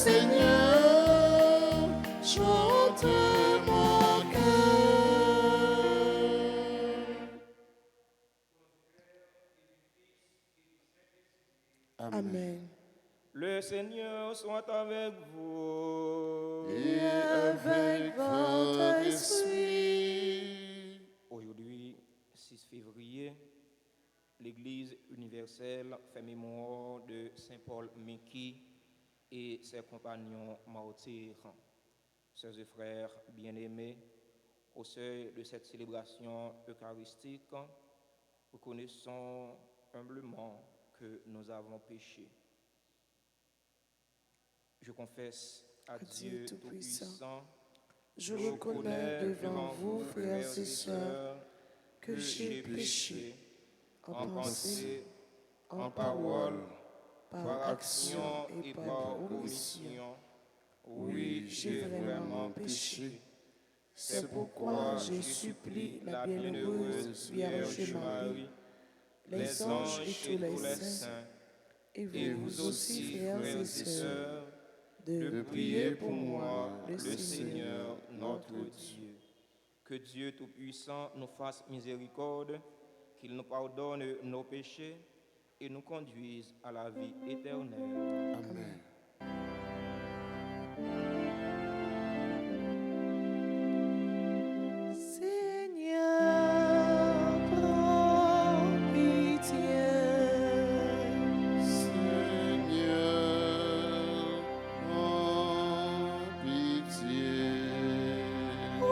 Seigneur, chante mon cœur. Amen. Le Seigneur soit avec vous. Et avec votre esprit. Aujourd'hui, 6 février, l'Église universelle fait mémoire de Saint Paul Miki et ses compagnons martyrs. Sœurs et frères bien-aimés, au seuil de cette célébration eucharistique, reconnaissons humblement que nous avons péché. Je confesse à Dieu Tout-Puissant, je reconnais devant vous, frères et sœurs, que j'ai péché en pensée, en parole, par action et par omission. Oui, j'ai vraiment péché. C'est pourquoi je supplie la bienheureuse Vierge Marie, les anges et tous les saints, et vous aussi, frères et sœurs, de prier pour moi, le Seigneur, notre Dieu. Que Dieu Tout-Puissant nous fasse miséricorde, qu'il nous pardonne nos péchés et nous conduise à la vie éternelle. Amen. Seigneur, prends pitié. Seigneur, prends pitié. Ô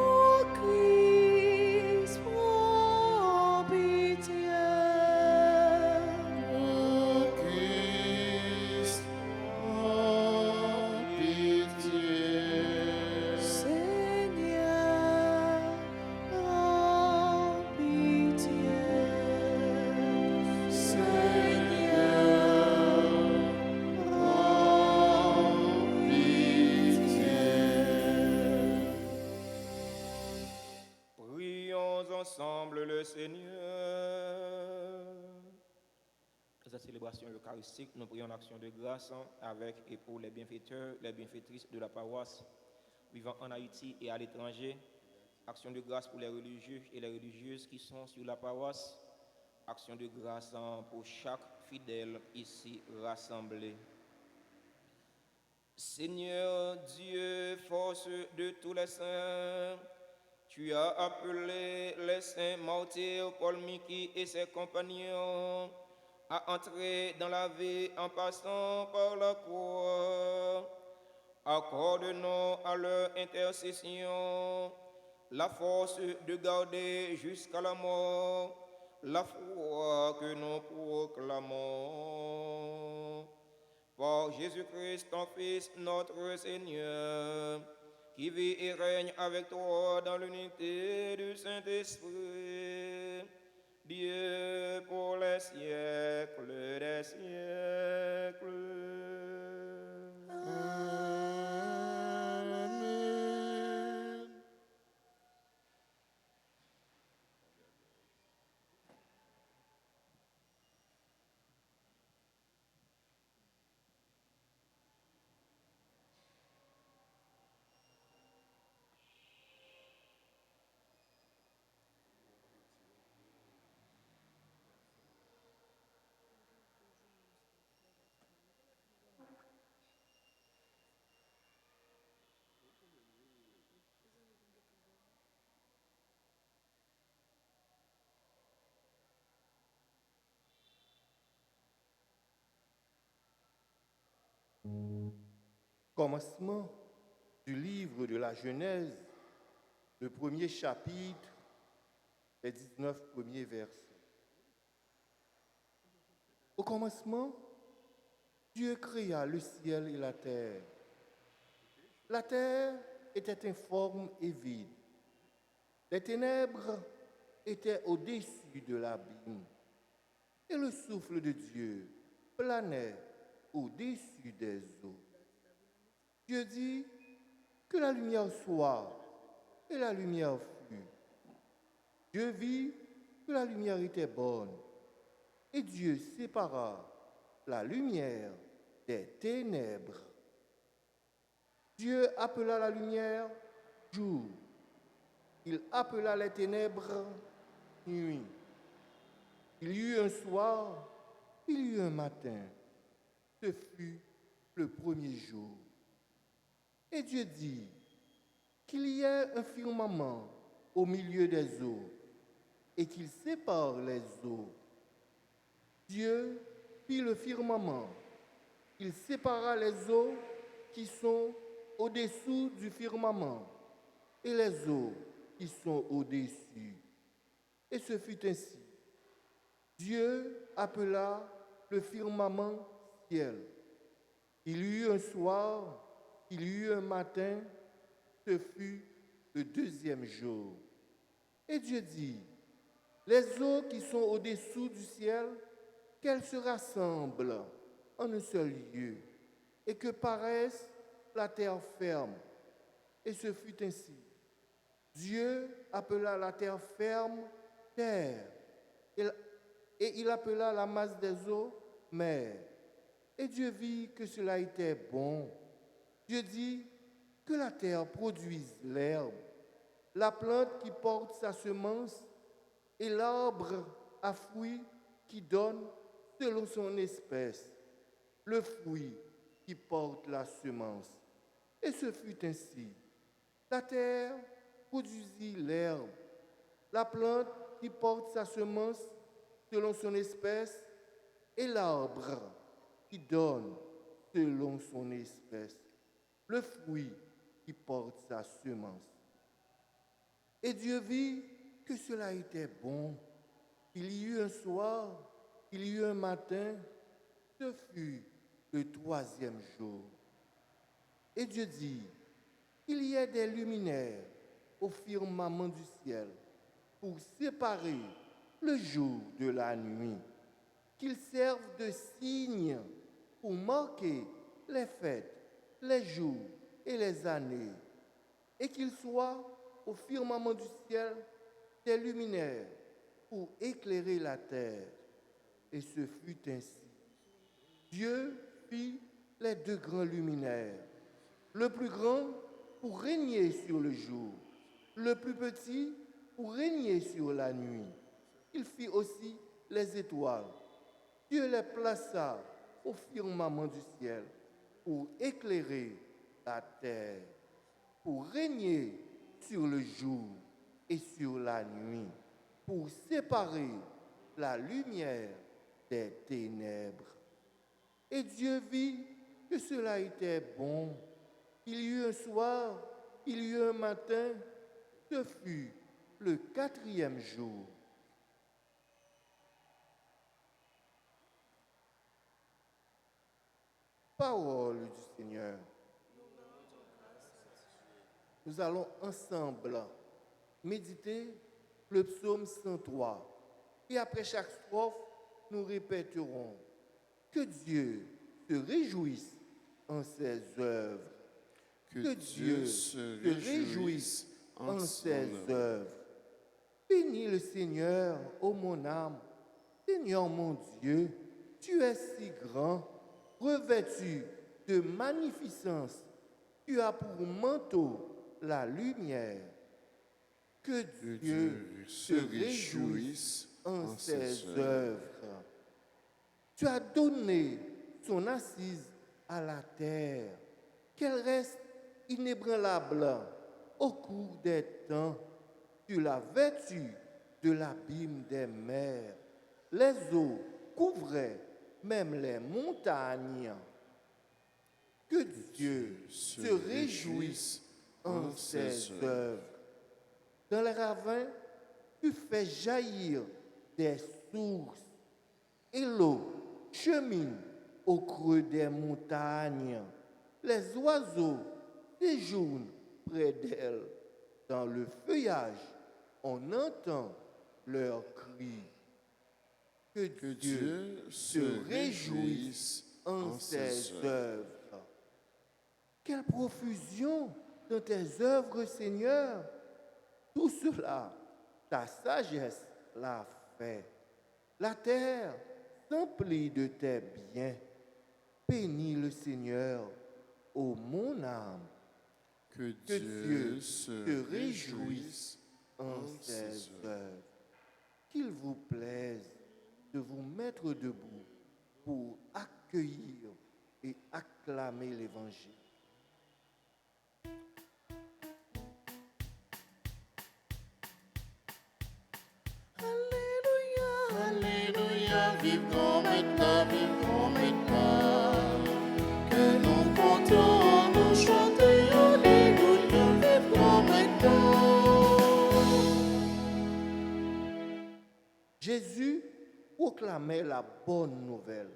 Christ, prends pitié. Ô Christ, prends pitié. Seigneur, prends pitié. Seigneur, prends pitié. Prions ensemble le Seigneur. Dans cette célébration eucharistique, nous prions en action de grâce avec et pour les bienfaiteurs, les bienfaitrices de la paroisse vivant en Haïti et à l'étranger. Action de grâce pour les religieux et les religieuses qui sont sur la paroisse. Action de grâce pour chaque fidèle ici rassemblé. Seigneur Dieu, force de tous les saints, tu as appelé les saints martyrs Paul Miki et ses compagnons à entrer dans la vie en passant par la croix. Accorde-nous à leur intercession la force de garder jusqu'à la mort la foi que nous proclamons. Par Jésus-Christ, ton Fils, notre Seigneur, qui vit et règne avec toi dans l'unité du Saint-Esprit, Dieu pour les siècles des siècles. Amen. Commencement du livre de la Genèse, le premier chapitre, les 19 premiers versets. Au commencement, Dieu créa le ciel et la terre. La terre était informe et vide. Les ténèbres étaient au-dessus de l'abîme. Et le souffle de Dieu planait au-dessus des eaux. Dieu dit que la lumière soit, et la lumière fut. Dieu vit que la lumière était bonne, et Dieu sépara la lumière des ténèbres. Dieu appela la lumière jour. Il appela les ténèbres nuit. Il y eut un soir, il y eut un matin. Ce fut le premier jour. Et Dieu dit qu'il y ait un firmament au milieu des eaux et qu'il sépare les eaux. Dieu fit le firmament. Il sépara les eaux qui sont au-dessous du firmament et les eaux qui sont au-dessus. Et ce fut ainsi. Dieu appela le firmament ciel. Il y eut un soir, il y eut un matin, ce fut le deuxième jour. Et Dieu dit, les eaux qui sont au-dessous du ciel, qu'elles se rassemblent en un seul lieu, et que paraisse la terre ferme. Et ce fut ainsi. Dieu appela la terre ferme terre, et il appela la masse des eaux mer. Et Dieu vit que cela était bon. Dieu dit que la terre produise l'herbe, la plante qui porte sa semence, et l'arbre à fruits qui donne selon son espèce, le fruit qui porte la semence. Et ce fut ainsi. La terre produisit l'herbe, la plante qui porte sa semence selon son espèce, et l'arbre qui donne selon son espèce, le fruit qui porte sa semence. Et Dieu vit que cela était bon. Il y eut un soir, il y eut un matin, ce fut le troisième jour. Et Dieu dit, il y ait des luminaires au firmament du ciel pour séparer le jour de la nuit, qu'ils servent de signes pour marquer les fêtes, les jours et les années, et qu'ils soient au firmament du ciel des luminaires pour éclairer la terre. Et ce fut ainsi. Dieu fit les deux grands luminaires, le plus grand pour régner sur le jour, le plus petit pour régner sur la nuit. Il fit aussi les étoiles. Dieu les plaça au firmament du ciel pour éclairer la terre, pour régner sur le jour et sur la nuit, pour séparer la lumière des ténèbres. Et Dieu vit que cela était bon. Il y eut un soir, il y eut un matin, ce fut le quatrième jour. Parole du Seigneur. Nous allons ensemble méditer le psaume 103. Et après chaque strophe, nous répéterons que Dieu se réjouisse en ses œuvres. Que Dieu se réjouisse en ses œuvres. Bénis le Seigneur, ô mon âme. Seigneur mon Dieu, tu es si grand, revêtu de magnificence. Tu as pour manteau la lumière. Que Dieu se réjouisse en ses œuvres. Tu as donné son assise à la terre, qu'elle reste inébranlable au cours des temps. Tu l'as vêtue de l'abîme des mers. Les eaux couvraient même les montagnes. Que Dieu se réjouisse en ses œuvres. Dans les ravins, tu fais jaillir des sources et l'eau chemine au creux des montagnes. Les oiseaux séjournent près d'elle. Dans le feuillage, on entend leurs cris. Que Dieu se réjouisse en ses œuvres. Quelle profusion dans tes œuvres, Seigneur! Tout cela, ta sagesse l'a fait. La terre s'emplit de tes biens. Bénis le Seigneur, ô mon âme. Que Que Dieu Dieu se réjouisse en ses œuvres. Qu'il vous plaise de vous mettre debout pour accueillir et acclamer l'Évangile. Alléluia, vivons maintenant, vivons maintenant. Que nous comptons, nous chanter, Alléluia, vivons maintenant. Jésus proclamait la bonne nouvelle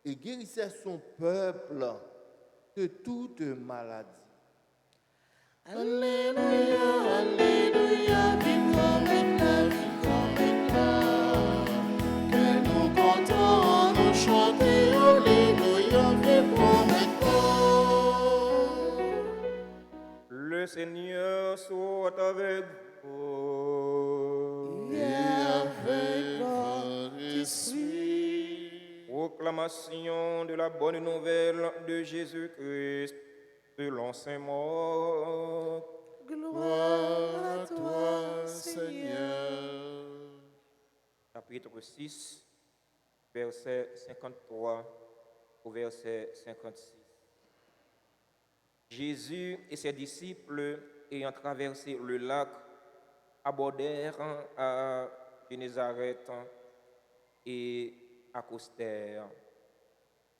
et guérissait son peuple de toute maladie. Alléluia, Alléluia, vivons maintenant, vivons maintenant. Que nous comptons, nous chanter, Alléluia, vivons maintenant. Le Seigneur soit avec vous. Et avec votre esprit. Proclamation de la bonne nouvelle de Jésus-Christ selon saint Marc. Gloire à toi, Seigneur. Chapitre 6, verset 53 au verset 56. Jésus et ses disciples, ayant traversé le lac, abordèrent à Génézareth et accostèrent.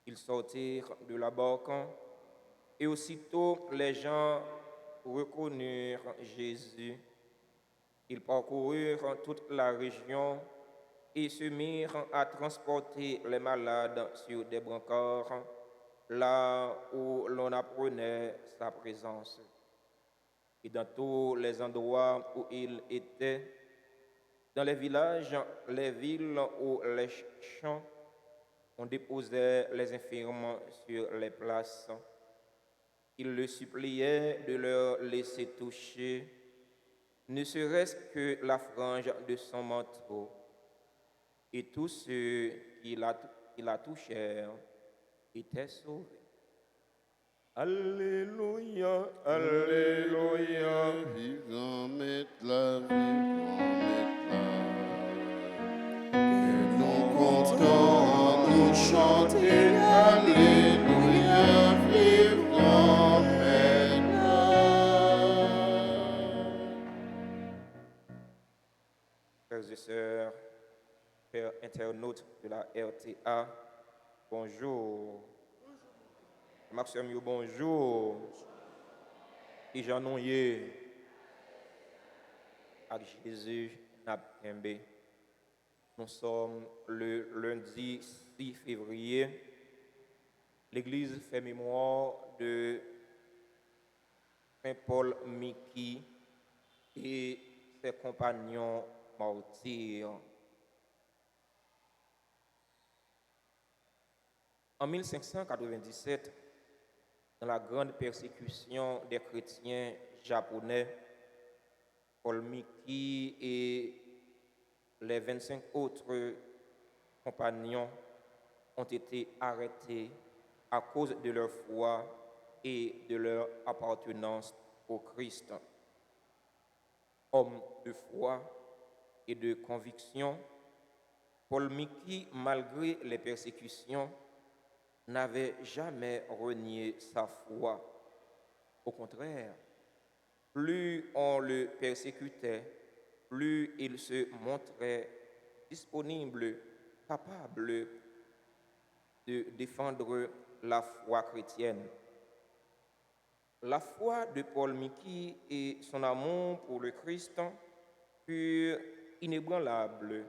Ils sortirent de la barque et aussitôt les gens reconnurent Jésus. Ils parcoururent toute la région et se mirent à transporter les malades sur des brancards, là où l'on apprenait sa présence. Et dans tous les endroits où il était, dans les villages, les villes ou les champs, on déposait les infirmes sur les places. Il le suppliait de leur laisser toucher, ne serait-ce que la frange de son manteau. Et tous ceux qui la touchèrent étaient sauvés. Alléluia, Alléluia. Vivons maintenant, vivons maintenant. Que nous comptons, nous chanter, Alléluia, vivons maintenant. Frères et sœurs, chers internautes de la RTA, bonjour. Maxime, bonjour. Et Jean Yé. Avec Jésus, Nabembe. Nous sommes le lundi 6 février. L'Église fait mémoire de Saint Paul Miki et ses compagnons martyrs. En 1597, dans la grande persécution des chrétiens japonais, Paul Miki et les 25 autres compagnons ont été arrêtés à cause de leur foi et de leur appartenance au Christ. Homme de foi et de conviction, Paul Miki, malgré les persécutions, n'avait jamais renié sa foi. Au contraire, plus on le persécutait, plus il se montrait disponible, capable de défendre la foi chrétienne. La foi de Paul Miki et son amour pour le Christ furent inébranlables.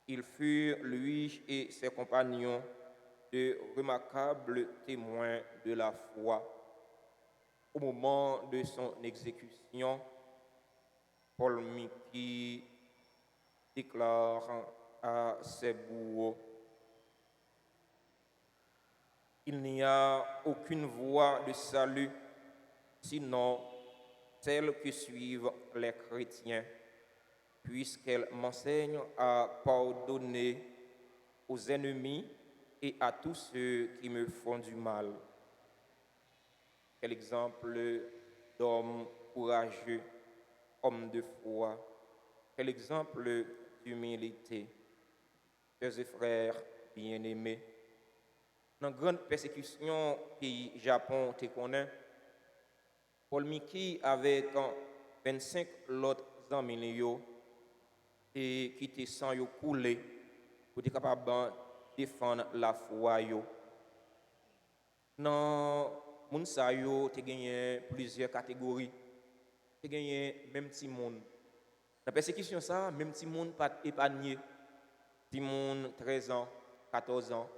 Ils furent, lui et ses compagnons, de remarquables témoins de la foi. Au moment de son exécution, Paul Miki déclare à ses bourreaux: il n'y a aucune voie de salut sinon celle que suivent les chrétiens, puisqu'elle m'enseigne à pardonner aux ennemis et à tous ceux qui me font du mal. Quel exemple d'homme courageux, homme de foi. Quel exemple d'humilité. Chers et frères bien-aimés, dans la grande persécution pays Japon te connaît, Paul Miki avec 25 autres amis et qui étaient sans yo couler pour être capable de défendre la foi yo. Dans moun sa yo te gagné plusieurs catégories. Te gagné même petit monde. La persécution ça, même petit monde pas épargné. Petit monde 13 ans, 14 ans,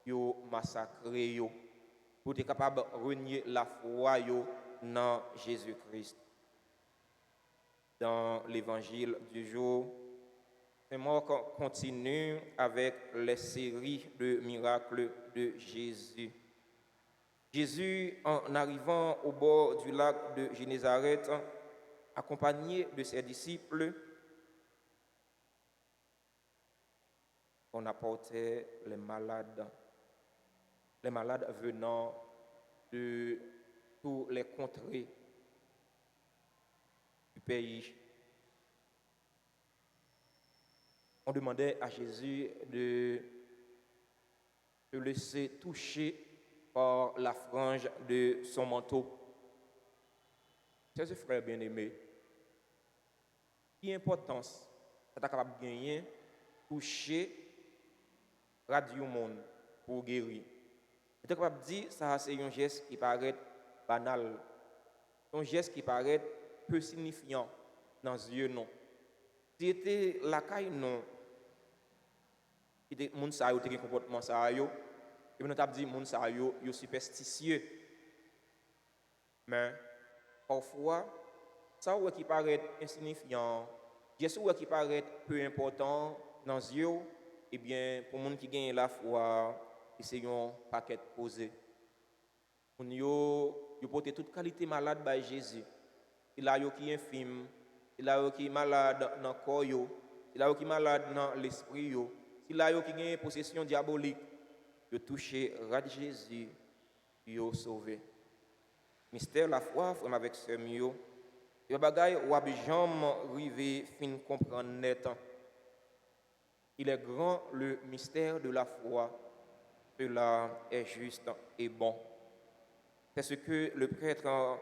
yo massacré yo pour être capable de renier la foi yo dans Jésus-Christ. Dans l'évangile du jour, Saint-Marc continue avec les séries de miracles de Jésus. Jésus, en arrivant au bord du lac de Génézareth, accompagné de ses disciples, on apportait les malades venant de tous les contrées du pays. On demandait à Jésus de se laisser toucher par la frange de son manteau. Chers frères bien-aimés, quelle importance ça t'a capable de gagner, toucher radio monde pour guérir. Je suis capable de dire ça c'est un geste qui paraît banal, un geste qui paraît peu signifiant dans les yeux non. Si c'était la caille non, les gens sa yo te gen comportement sa yo, et puis nous t'a dit moun sa yo superstitieux. Mais parfois ça qui paraît insignifiant, geste qui paraît peu important dans les yeux, eh bien pour moun qui gagne la foi, c'est un paquet posé. Moun yo porte toute qualité malade by Jésus. Il a yo qui infime, il a yo qui malade dans le corps yo, il a yo qui malade dans l'esprit yo, il a yo qui gagne possession diabolique. Yo touché rad Jésus, yo sauvé. Mystère la foi, frère avec ce mio. Yo bagay ou jamais rivé fin comprendre net. Il est grand le mystère de la foi. Cela est juste et bon. C'est ce que le prêtre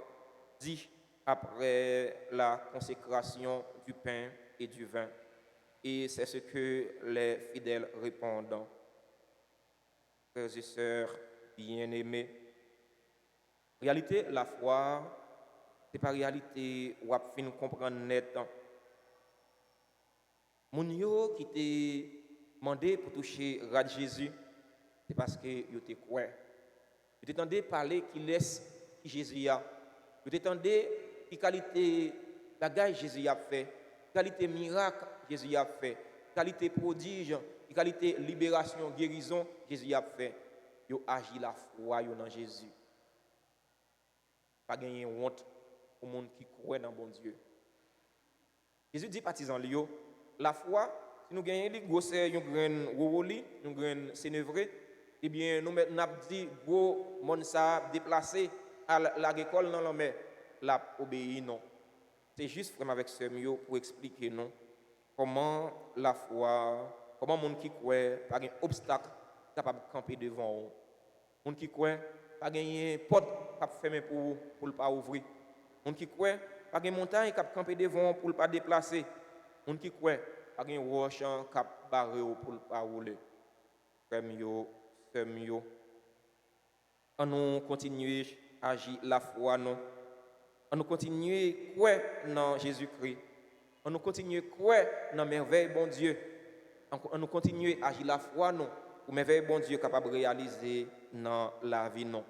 dit après la consécration du pain et du vin. Et c'est ce que les fidèles répondent. Frères et sœurs bien-aimés, réalité, la foi, c'est pas réalité ou à fin comprendre net. Moun yo qui te demandé pour toucher rad Jésus, c'est parce que yo te croit. Yo t'entendé parler qui laisse Jésus a. Yo t'entendé qui qualité bagage Jésus a fait, qualité miracle Jésus a fait, qualité prodige, qualité libération, guérison Jésus a fait. Yo agi la foi yo dans Jésus. Pas gagner honte au monde qui croit dans bon Dieu. Jésus dit partisans yo, la foi, si nous gagnons les gros c'est une graine roroli, une graine sénévré, eh bien nous maintenant dit gros monde ça déplacé à l'école dans la mer, la obéi non. C'est juste vraiment avec ce mieux pour expliquer non comment la foi, comment monde qui croit pas un obstacle capable de camper devant eux. Monde qui croit pas gagner porte cap fermer pour le pas ouvrir. Monde qui croit pas gagner montagne cap camper devant pour le pas déplacer. Monde qui croit pas gagner roche cap barrer pour le pas rouler. Frère mio, sœur mio. On nous continuer agir la foi non. On nous continuer croire dans Jésus-Christ. On nous continue croire dans merveille bon Dieu. On nous continue agir la foi non. Pour merveille bon Dieu capable de réaliser dans la vie non.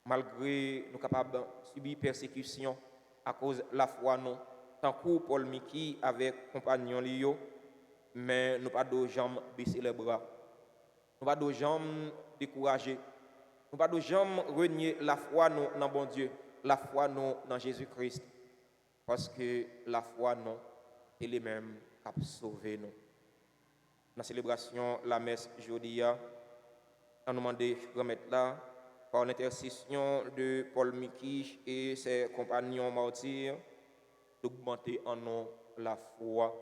Malgré nous capables de subir persécution à cause de la foi non. Tant que Paul Miki avec compagnon Lio, mais nous pas de jambes baisser les bras. Nous pas de jambes décourager. Nous pas de jambes renier la foi non dans bon Dieu, la foi non dans Jésus-Christ. Parce que la foi non est les mêmes qui sauvé nous. Dans la célébration la messe aujourd'hui, on nous demande de remettre là par l'intercession de Paul Mickey et ses compagnons martyrs, d'augmenter en nous la foi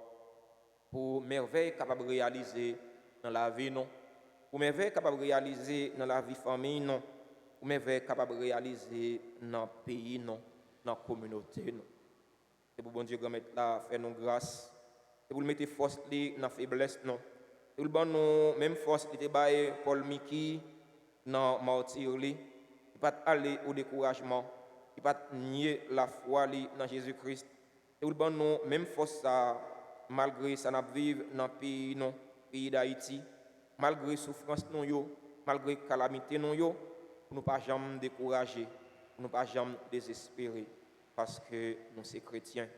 pour merveille capable de réaliser dans la vie, non, pour merveille capable de réaliser dans la vie famille, non, pour merveille capable de réaliser dans le pays, non, dans la communauté, non. C'est pour bon Dieu mettre là, faire nos grâces, c'est pour mettre force dans la faiblesse, non. C'est pour bon nous même force qui était baillé Paul Mickey dans martyr, il pas aller au découragement, il pas nier la foi dans Jésus-Christ. Et pour bon nous même force ça malgré ça n'a vivre dans le pays d'Haïti, malgré souffrance non yo, malgré calamité non yo, pour ne pas jamais décourager, pour ne pas jamais désespérer parce que nous sommes chrétiens.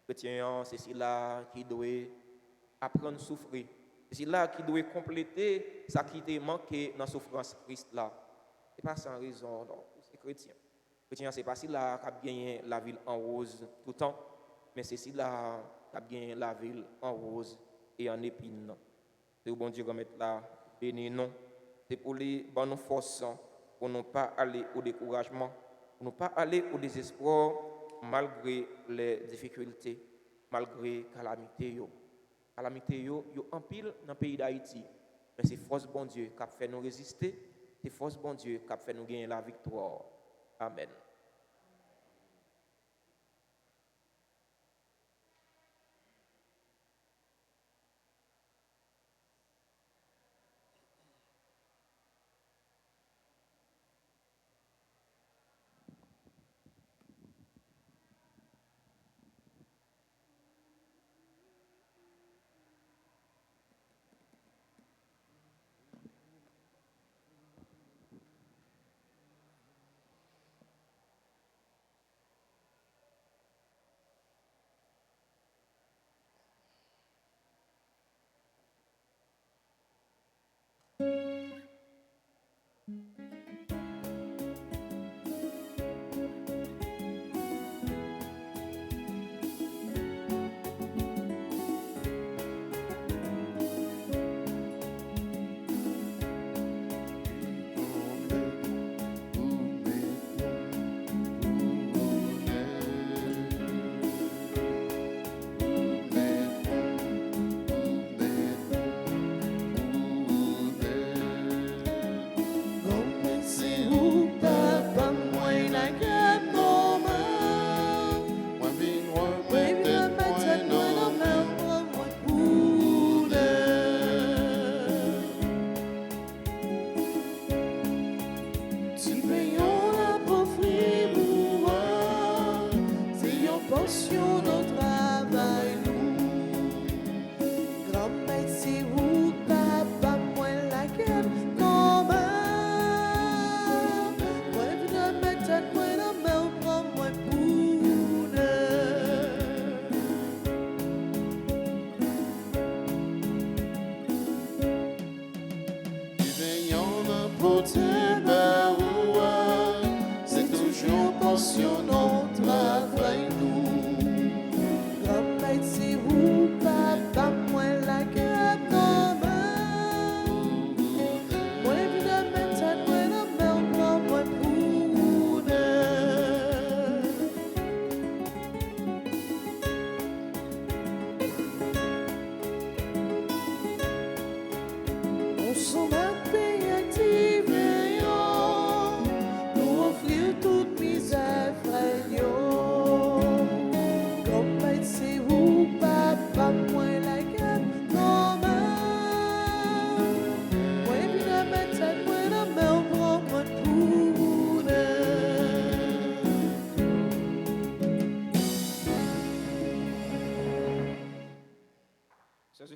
Chrétiens, c'est cela qui doit apprendre à souffrir. C'est là qui doit compléter ce qui était manqué dans la souffrance Christ là. Ce n'est pas sans raison, non, c'est chrétien. Chrétien, ce n'est pas là qui a gagné la ville en rose tout le temps, mais c'est là qui a gagné la ville en rose et en épine. C'est au bon Dieu remettre là, béni non. C'est pour les bonnes forces, pour ne pas aller au découragement, pour ne pas aller au désespoir, malgré les difficultés, malgré calamité yo. Calamité yo en pile dans le pays d'Haïti. Mais c'est force bon Dieu qui a fait nous résister, c'est force bon Dieu qui a fait nous gagner la victoire. Amen.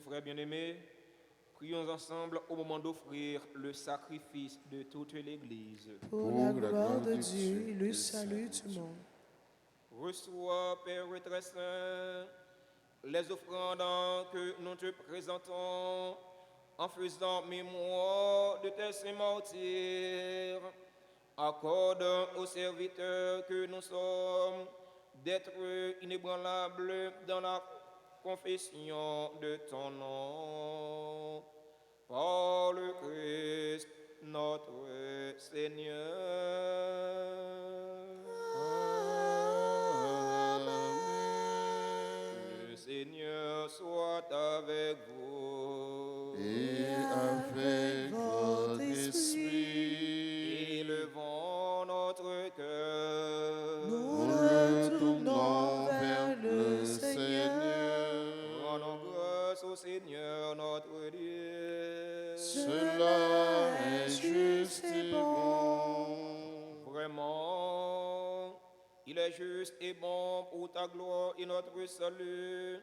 Frères bien-aimés, prions ensemble au moment d'offrir le sacrifice de toute l'Église. Pour la gloire de Dieu et le salut du monde. Reçois, Père très saint, les offrandes que nous te présentons en faisant mémoire de tes saints martyrs. Accorde aux serviteurs que nous sommes d'être inébranlables dans la confession de ton nom, par le Christ notre Seigneur. Seigneur soit avec vous. Et avec votre esprit, Élevons notre cœur. Nous le tournons vers le Seigneur. Rendons grâce au Seigneur notre Dieu. Cela est juste et bon. Vraiment, il est juste et bon pour ta gloire et notre salut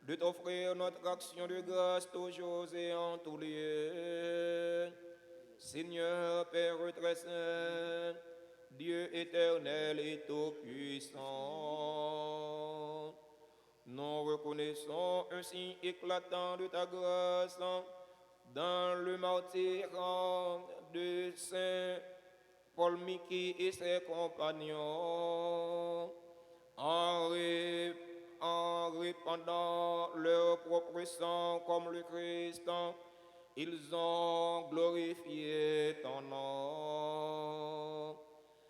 de t'offrir notre action de grâce toujours et en tous lieux. Seigneur Père très saint, Dieu éternel et tout-puissant, nous reconnaissons un signe éclatant de ta grâce dans le martyre de Saint Paul Mickey et ses compagnons, en répandant leur propre sang comme le Christ, ils ont glorifié ton nom.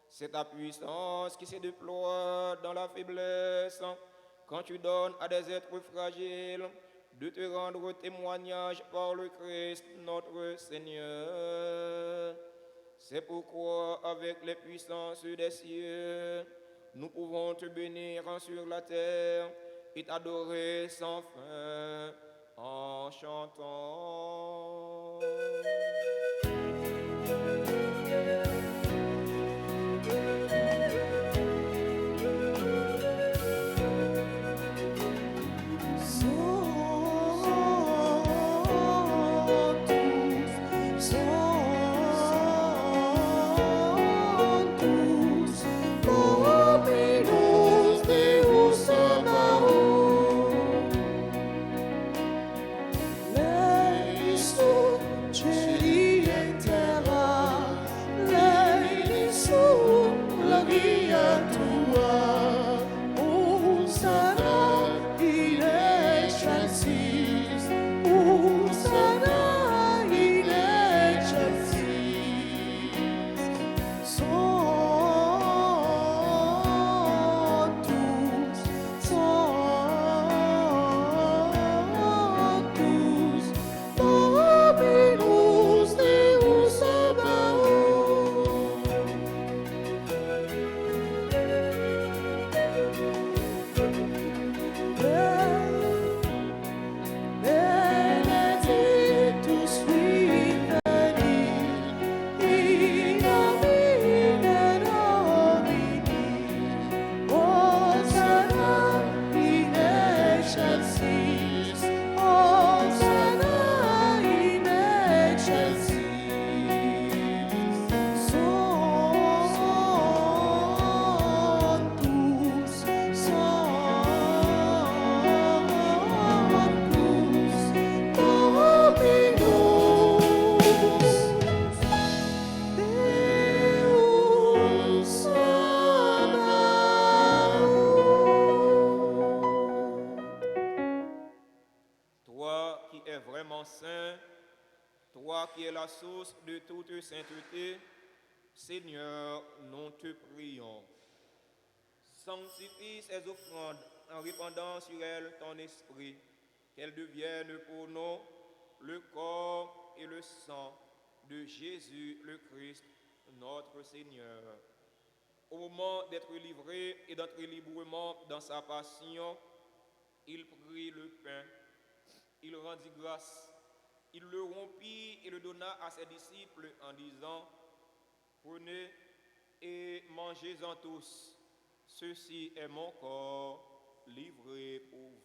C'est ta puissance qui se déploie dans la faiblesse quand tu donnes à des êtres fragiles de te rendre témoignage par le Christ notre Seigneur. C'est pourquoi, avec les puissances des cieux, nous pouvons te bénir sur la terre et t'adorer sans fin en chantant. Toi qui es la source de toute sainteté, Seigneur, nous te prions. Sanctifie ces offrandes en répandant sur elles ton esprit, qu'elles deviennent pour nous le corps et le sang de Jésus le Christ, notre Seigneur. Au moment d'être livré et d'entrer librement dans sa passion, il prit le pain, il rendit grâce, il le rompit et le donna à ses disciples en disant: prenez et mangez-en tous, ceci est mon corps livré pour vous.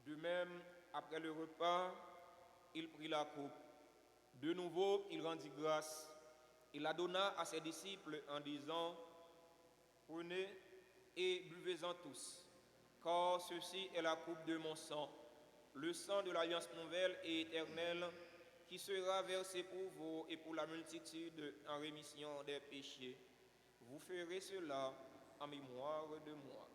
De même, après le repas, il prit la coupe. De nouveau, il rendit grâce. Il la donna à ses disciples en disant: prenez et buvez-en tous, car ceci est la coupe de mon sang, le sang de l'alliance nouvelle et éternelle, qui sera versé pour vous et pour la multitude en rémission des péchés. Vous ferez cela en mémoire de moi.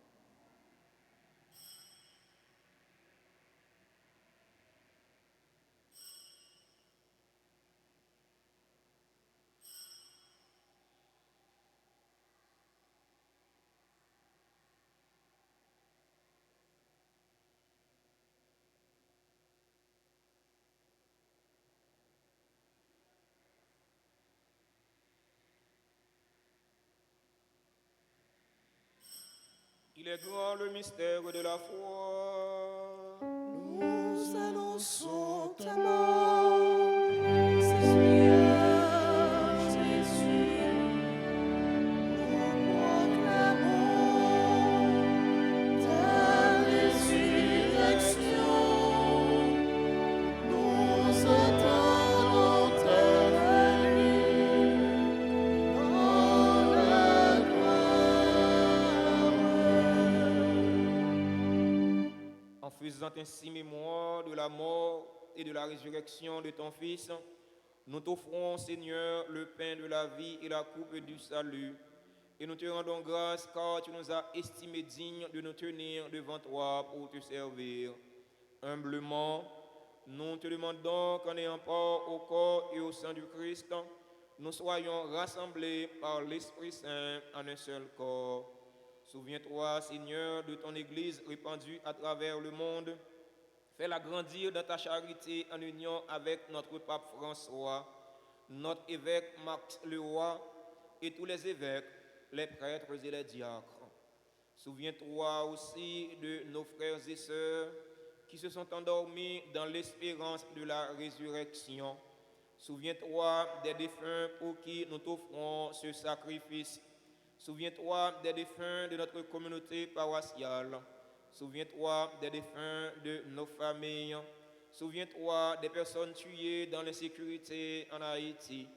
Il est grand le mystère de la foi. Nous annonçons ta mort, Seigneur Jésus. Nous proclamons ta résurrection. Nous attendons ta venue dans la gloire. En faisant ainsi mémoire de la mort et de la résurrection de ton Fils, nous t'offrons, Seigneur, le pain de la vie et la coupe du salut. Et nous te rendons grâce car tu nous as estimés dignes de nous tenir devant toi pour te servir. Humblement, nous te demandons qu'en ayant part au corps et au sang du Christ, nous soyons rassemblés par l'Esprit Saint en un seul corps. Souviens-toi, Seigneur, de ton Église répandue à travers le monde. Fais-la grandir dans ta charité en union avec notre pape François, notre évêque Max Leroy et tous les évêques, les prêtres et les diacres. Souviens-toi aussi de nos frères et sœurs qui se sont endormis dans l'espérance de la résurrection. Souviens-toi des défunts pour qui nous t'offrons ce sacrifice. Souviens-toi des défunts de notre communauté paroissiale. Souviens-toi des défunts de nos familles. Souviens-toi des personnes tuées dans l'insécurité en Haïti.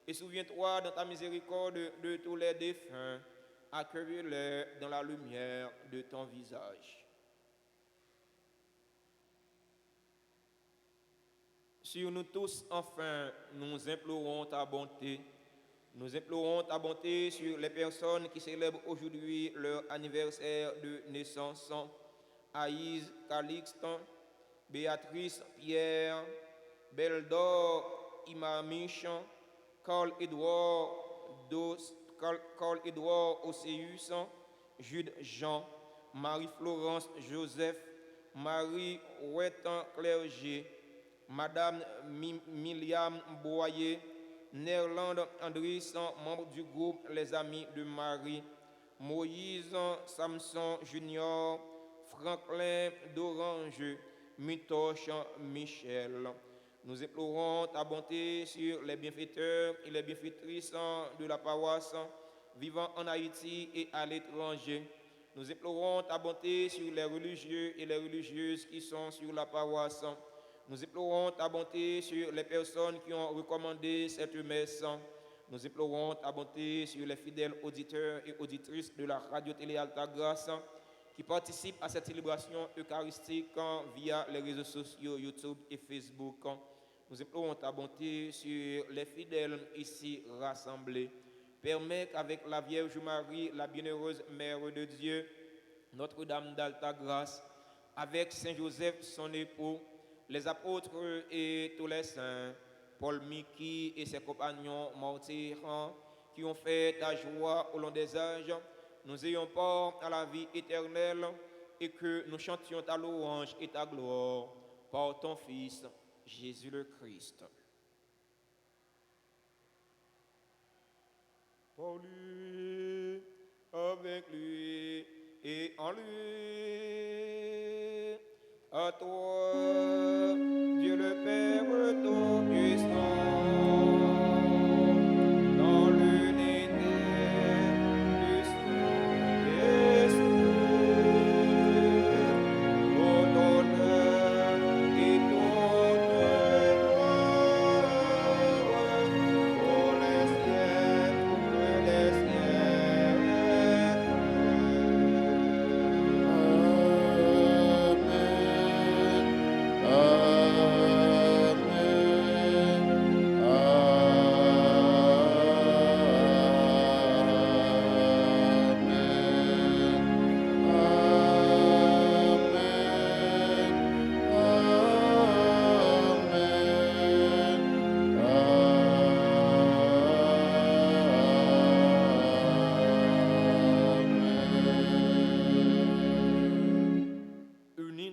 Et souviens-toi dans ta miséricorde de tous les défunts. Accueille-les dans la lumière de ton visage. Sur nous tous, enfin, nous implorons ta bonté. Nous implorons ta bonté sur les personnes qui célèbrent aujourd'hui leur anniversaire de naissance. Aïs Calixte, Béatrice Pierre, Beldor Imamiche, Carl Edouard Océus, Jude Jean, Marie-Florence Joseph, Marie Ouettan Clergé, Madame Myriam Boyer, Nerland Andris, membre du groupe Les Amis de Marie, Moïse Samson Junior, Franklin d'Orange, Mitoche Michel. Nous implorons ta bonté sur les bienfaiteurs et les bienfaitrices de la paroisse vivant en Haïti et à l'étranger. Nous implorons ta bonté sur les religieux et les religieuses qui sont sur la paroisse. Nous implorons ta bonté sur les personnes qui ont recommandé cette messe. Nous implorons ta bonté sur les fidèles auditeurs et auditrices de la radio-télé Alta Grâce qui participent à cette célébration eucharistique via les réseaux sociaux YouTube et Facebook. Nous implorons ta bonté sur les fidèles ici rassemblés. Permets qu'avec la Vierge Marie, la bienheureuse Mère de Dieu, Notre-Dame d'Alta Grâce, avec Saint Joseph, son époux, les apôtres et tous les saints, Paul Miki et ses compagnons martyrs qui ont fait ta joie au long des âges, nous ayons part à la vie éternelle et que nous chantions ta louange et ta gloire par ton Fils, Jésus le Christ. Par lui, avec lui et en lui, à toi, Dieu le Père Tout-Puissant, dans l'unité du Saint-Esprit, tout honneur et toute gloire pour les siècles des siècles. Amen.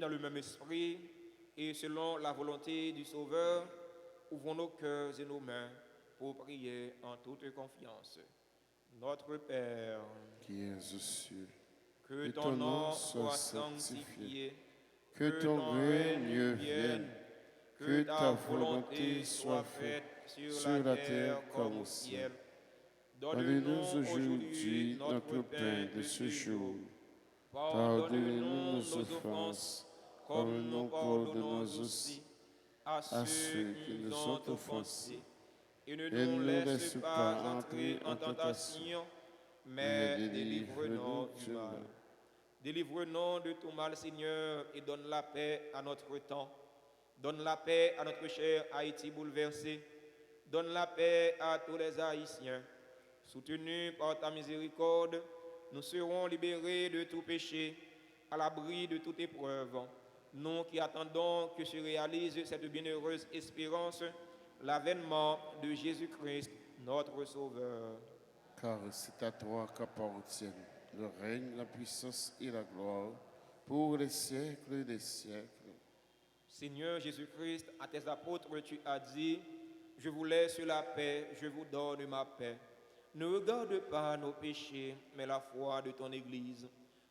dans le même esprit et selon la volonté du Sauveur, ouvrons nos cœurs et nos mains pour prier en toute confiance. Notre Père, qui es aux cieux, que ton nom soit sanctifié, que ton règne vienne, que ta volonté soit faite sur la terre comme au ciel. Donne-nous aujourd'hui notre pain de ce jour. Pardonne-nous nos offenses, comme nous pardonnons aussi à ceux qui nous ont offensés. Et ne nous laisse pas entrer en tentation, mais délivre-nous du mal. Délivre-nous de tout mal, Seigneur, et donne la paix à notre temps. Donne la paix à notre cher Haïti bouleversé. Donne la paix à tous les Haïtiens. Soutenus par ta miséricorde, nous serons libérés de tout péché, à l'abri de toute épreuve. Nous qui attendons que se réalise cette bienheureuse espérance, l'avènement de Jésus-Christ, notre Sauveur. Car c'est à toi qu'appartiennent le règne, la puissance et la gloire pour les siècles des siècles. Seigneur Jésus-Christ, à tes apôtres, tu as dit, « Je vous laisse la paix, je vous donne ma paix. » Ne regarde pas nos péchés, mais la foi de ton Église.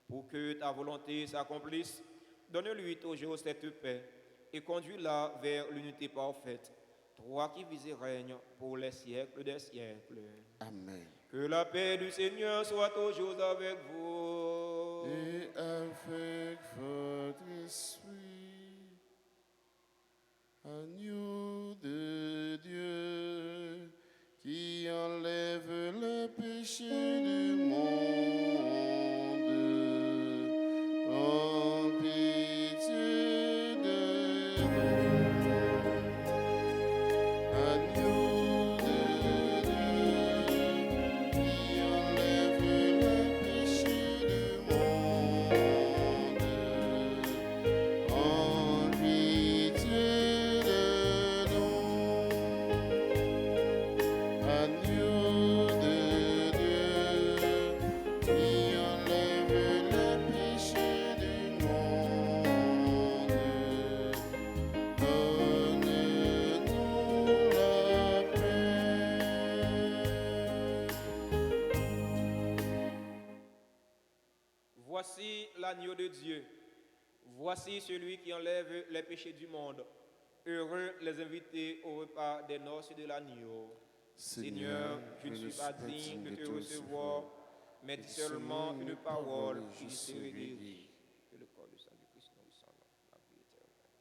Pour que ta volonté s'accomplisse, donne-lui toujours cette paix et conduis-la vers l'unité parfaite. Toi qui vis et règnes pour les siècles des siècles. Amen. Que la paix du Seigneur soit toujours avec vous. Et avec votre esprit, agneau de Dieu, qui enlève le péché du monde, prends pitié de nous. Agneau de Dieu, qui enlève le péché du monde, prends pitié de nous. Agneau de Dieu, qui enlève le péché du monde, donne-nous la paix. Voici l'agneau de Dieu. Voici celui qui enlève les péchés du monde. Heureux les invités au repas des noces de l'agneau. Seigneur, je ne suis pas digne de te recevoir, mais dis seulement une parole qui serait guérie. Que le corps du sang du Christ nous ressemble la vie éternelle.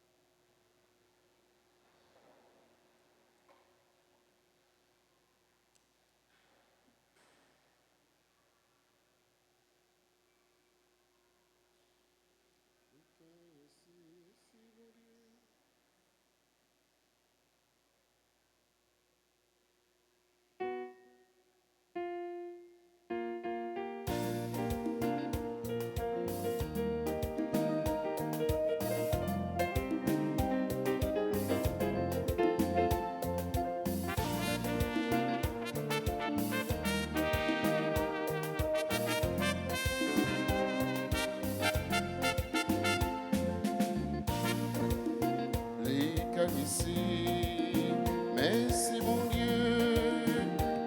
Les ici, merci mon Dieu,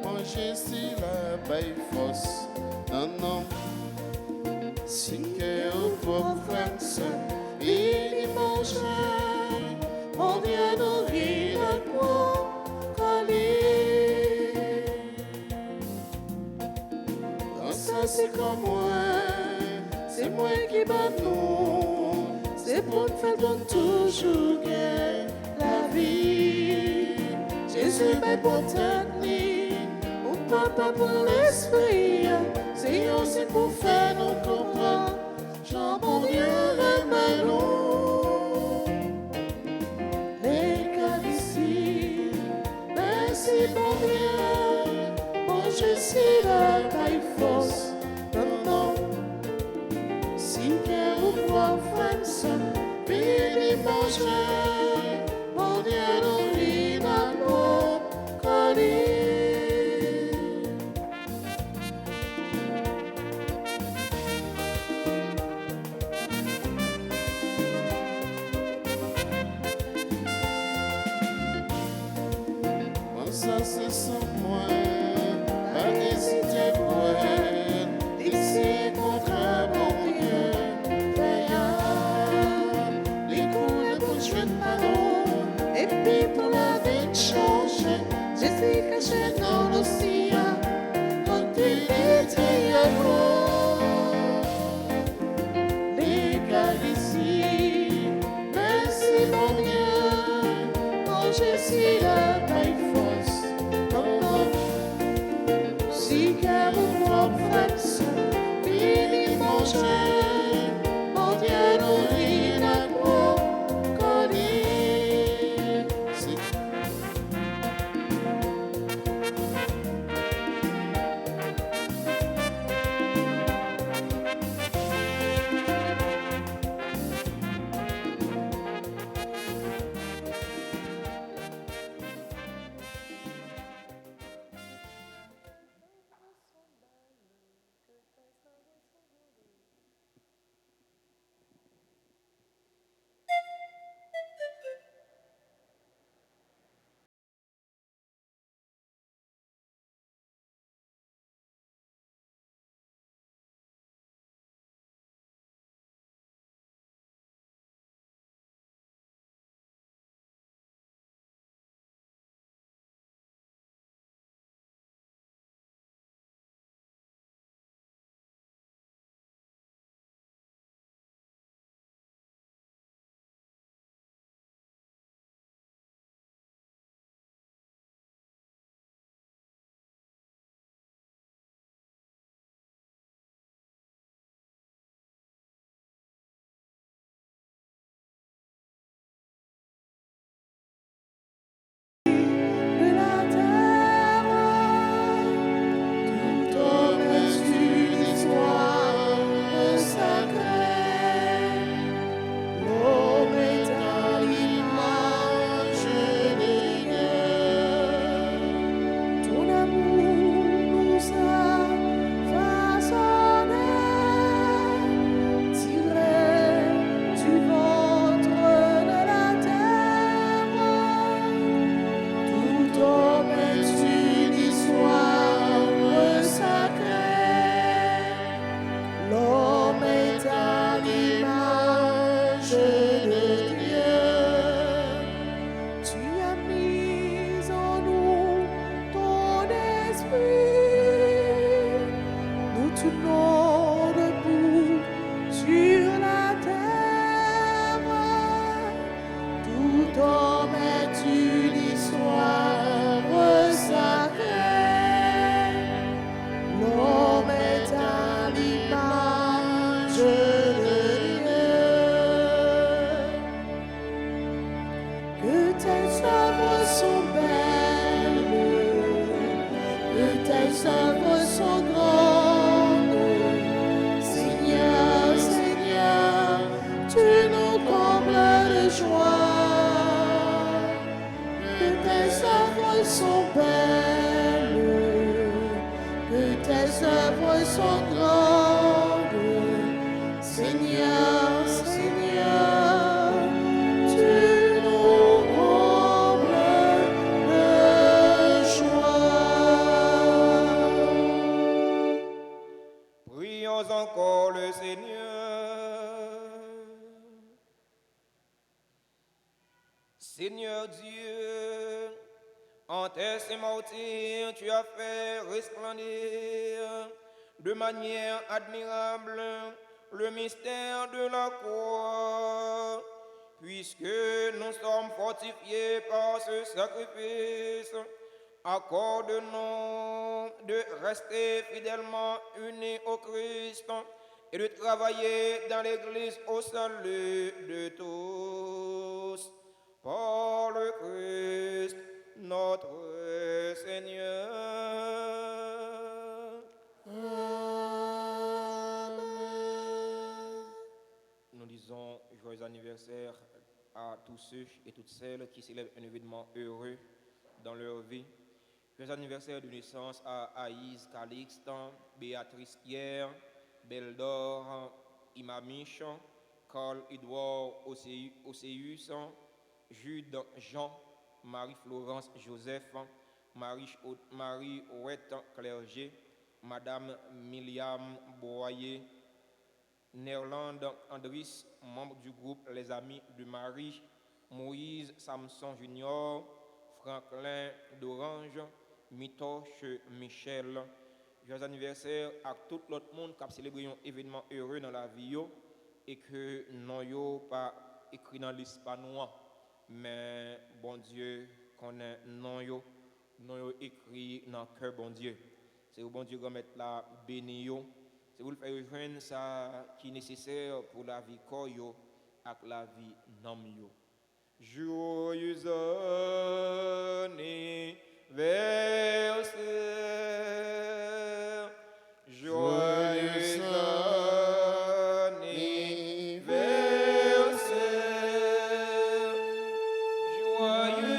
manger si la baille force, non, non, si que au pauvre France, il y mange, mon Dieu nourrit le corps, dans ça c'est comme moi, c'est moi qui bat nous, c'est pour te faire donner toujours gain la vie. Jésus m'est pour tenir, mon papa pour l'esprit, c'est aussi pour faire nous comprendre, Jean mon Dieu remet nous. L'Eucharistie, merci mon Dieu, mon Jésus la taille force, non, non. Si que vous voit France, puis manger, mon Dieu nous vit dans nos collines. ça c'est sans moi, pas hésiter pour elle, ici contre bon Dieu, veillant, les coups pour jouer pardon, et puis pour la vie changer, je suis caché dans l'océan, quand il était à les gars d'ici, merci mon Dieu, quand je suis là, my force, si car mon propre fini manger, mon Dieu nous lit la croix, qu'on Seigneur Dieu, en tes saints martyrs, tu as fait resplendir de manière admirable le mystère de la croix, puisque nous sommes fortifiés par ce sacrifice. Accorde-nous de rester fidèlement unis au Christ et de travailler dans l'Église au salut de tous. Par le Christ, notre Seigneur. Amen. Nous disons joyeux anniversaire à tous ceux et toutes celles qui célèbrent un événement heureux dans leur vie. Joyeux anniversaire de naissance à Aïs Calixte, Béatrice Pierre, Beldor Imamiche, Carl Edouard Océus, Jude Jean, Marie-Florence Joseph, Marie-Ouette Clerget, Madame Myriam Boyer, Nerland Andris, membre du groupe Les Amis de Marie, Moïse Samson Junior, Franklin d'Orange, Mitoche Michel. Joyeux anniversaire à tout l'autre monde qui a célébré un événement heureux dans la vie yo, et que non yo pas écrit dans liste pas noir, mais bon Dieu connaît non yo écrit dans cœur bon Dieu. C'est au bon Dieu qu'on mettre la béni yo. C'est vous le faire rejoindre ça qui est nécessaire pour la vie corps yo avec la vie nom yo. Joyeux anniversaire, joyeux anniversaire, joyeux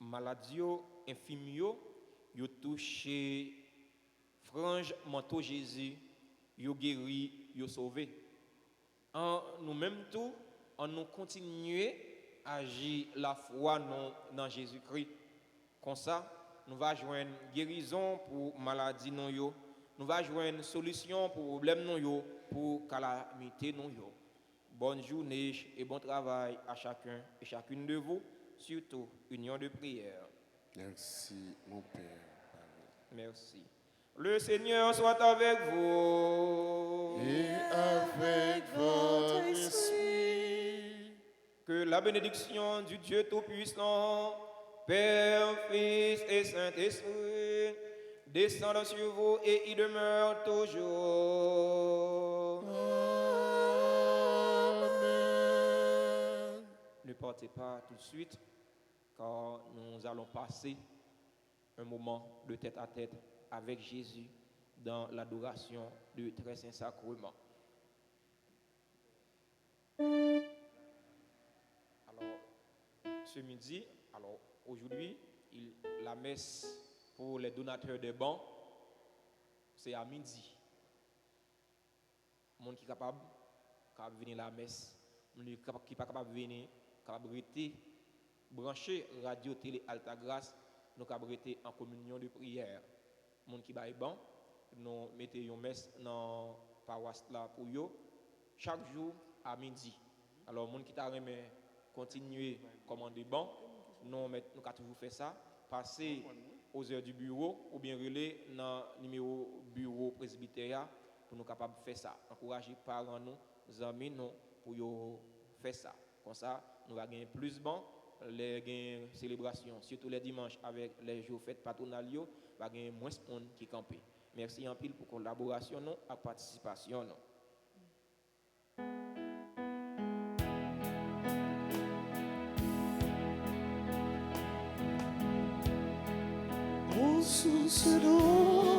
Maladio infimio yo touché frange manteau Jésus, yo guéri, yo sauvé. En nous-mêmes tout, en nous continuer à agir la foi dans Jésus-Christ. Comme ça, nous va joindre guérison pour maladie non yo, nous va joindre solution pour problème non yo, pour calamité non yo. Bonne journée et bon travail à chacun et chacune de vous, surtout union de prière. Merci, mon Père. Merci. Le Seigneur soit avec vous. Et avec votre esprit. Que la bénédiction du Dieu Tout-Puissant, Père, Fils et Saint-Esprit, descende sur vous et y demeure toujours. Amen. Ne partez pas tout de suite, car nous allons passer un moment de tête à tête avec Jésus dans l'adoration du très saint sacrement. Alors, ce midi, aujourd'hui, la messe pour les donateurs des bancs, c'est à midi. Le monde qui est capable de venir à la messe, le monde qui n'est pas capable de venir, capable de rester branché radio télé Alta Grâce, nous capable de rester en communion de prière. Le monde qui est bon, nous mettons une messe dans la paroisse là pour eux chaque jour à midi. Alors, le monde qui t'a continuer à commander bon, nous avons toujours fait ça, passer aux heures du bureau ou bien relais dans le numéro bureau presbytère pour nous capables de faire ça. Encourager parents nous, amis nous pour faire ça. Comme ça, nous allons gagner plus bon les célébrations, surtout les dimanches avec les jours fêtes patronales, nous allons gagner moins de monde qui campent. Merci en pile pour collaboration nous et participation nous. Source d'eau.